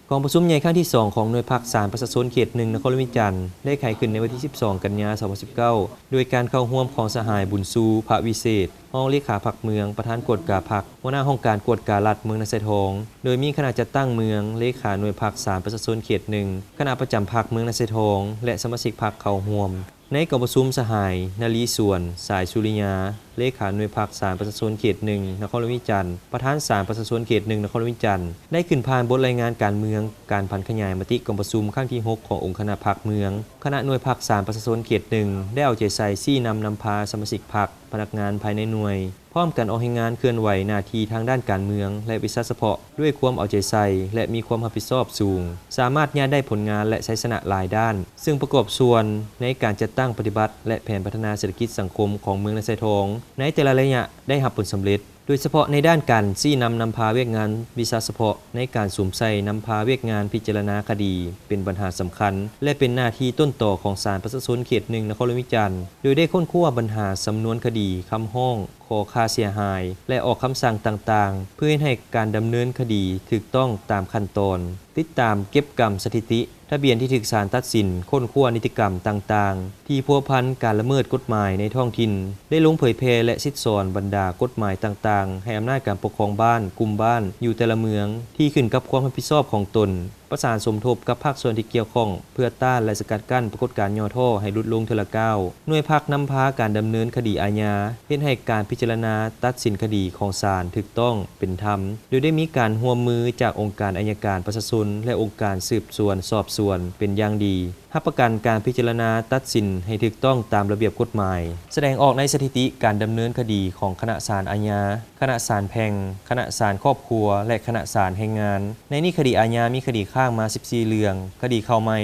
กองประชุมใหญ่ครั้งที่2ของหน่วยภาค3ประชาชนเขต1นครหลวงวิจารณ์ได้ไขขึ้นในวันที่12กันยายน2019โดยการเข้าร่วมของสหายบุญซูพระวิเศษห้องเลขาพรรคเมืองประธานกวดกาพรรคหัวหน้าห้องการกวดกาลัดเมืองนครทองโดยมีคณะจัดตั้งเมืองเลขาหน่วยภาค3ประชาชนเขต1คณะประจำพรรคเมืองนครทองและสมาชิกพรรคเข้าร่วมในกองประชุมสหายนาลีส่วนสายสุริยาเลขาหน่วยภาค3ประชาชนเขต1นครหลวงวิจารณ์ประธาน3ประชาชนเขต1นครหลวงวิจารณ์ได้ขึ้นผ่านบทรายงานการเมืองการพันขยายมติกองประชุมครั้งที่6ขององค์คณะพรรคเมืองคณะหน่วยภาค3ประชาชนเขต1ได้เอาใจใส่ซี่นำพาสมาชิกพรรคพนักงานภายในหน่วยพร้อมกันออกให้งานเคลื่อนไหวหน้าที่ทางด้านการเมืองและวิชาเฉพาะด้วยความเอาใจใส่และมีความรับผิดชอบสูงสามารถได้ผลงานและใช้ชนะหลายด้านซึ่งประกอบส่วนในการจัดตั้งปฏิบัติและแผนพัฒนาเศรษฐกิจสังคมของเมืองนครทองในแต่ละระยะได้รับผลสำเร็จโดยเฉพาะในด้านการซี่นำพาเวียกงานวิชาเฉพาะในการสวมใส่นำพาเวียกงานพิจารณาคดีเป็นปัญหาสำคัญและเป็นหน้าที่ต้นต่อของศาลประชาชนเขต1นครหลวงวิจารณ์โดยได้ค้นคว้าปัญหาสำนวนคดีคำห้องขอค่าเสียหายและออกคำสั่งต่างๆเพื่อให้การดำเนินคดีถูกต้องตามขั้นตอนติดตามเก็บกรรมสถิติทะเบียนที่ถูกศาลตัดสินค้นคว้านิติกรรมต่างๆที่พัวพันการละเมิดกฎหมายในท้องถิ่นได้ลงเผยแพร่และซิดสอนบรรดากฎหมายต่างๆให้อำนาจการปกครองบ้านกลุ่มบ้านอยู่แต่ละเมืองที่ขึ้นกับความรับผิดชอบของตนประสานสมทบกับภาคส่วนที่เกี่ยวข้องเพื่อต้านและสกัดกั้นปรากฏการณ์ย่อท่อให้ลดลงเทอละก้าวหน่วยภาคนำพาการดำเนินคดีอาญาเฮ็ดให้การพิจารณาตัดสินคดีของศาลถูกต้องเป็นธรรมโดยได้มีการร่วมมือจากองค์การอัยการประชาชนและองค์การสืบสวนสอบสวนเป็นอย่างดีรับประกันการพิจารณาตัดสินให้ถูกต้องตามระเบียบกฎหมายแสดงออกในสถิติการดำเนินคดีของคณะศาลอาญาคณะศาลแพ่งคณะศาลครอบครัวและคณะศาลแรงงานในนี้คดีอาญามีคดีข้างมา14เรื่องคดีเข้าใหม่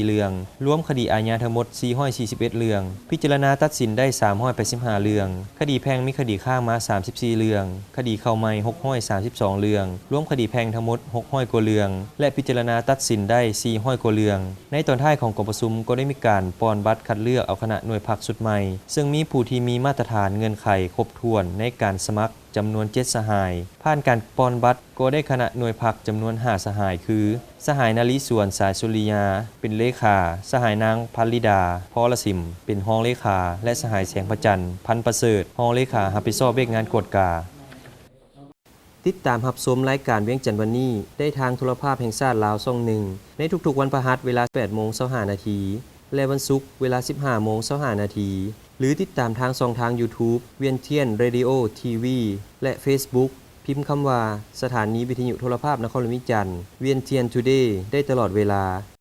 424เรื่องรวมคดีอาญาทั้งหมด441เรื่องพิจารณาตัดสินได้385เรื่องคดีแพ่งมีคดีข้างมา34เรื่องคดีเข้าใหม่632เรื่องรวมคดีแพ่งทั้งหมด600กว่าเรื่องและพิจารณาตัดสินได้400กว่าเรื่องในตอนท้ายของกองประชุมก็ได้มีการป้อนบัตรคัดเลือกเอาคณะหน่วยพรรคสุดใหม่ซึ่งมีผู้ที่มีมาตรฐานเงื่อนไขครบถ้วนในการสมัครจำนวน7สหายผ่านการป้อนบัตรก็ได้คณะหน่วยพรรคจำนวน5สหายคือสหายนาลีส่วนสายสุริยาเป็นเลขาสหายนางพัลลิดาพรสิมเป็นห้องเลขาและสหายแสงพระจันทร์พันประเสริฐห้องเลขารับผิดชอบเวียกงานกวดกาติดตามรับชมรายการเวียงจันทร์วันนี้ได้ทางโทรภาพแห่งชาติลาวช่อง1ในทุกๆวันพฤหัสเวลา 8:25 นและวันศุกร์เวลา 15:25 นหรือติดตามทางช่องทาง YouTube เวียนเทียนเรดิโอทีวีและ Facebook พิมพ์คำว่าสถานีวิทยุโทรภาพนครหลวงวิจารณ์เวียนเทียน Today ได้ตลอดเวลา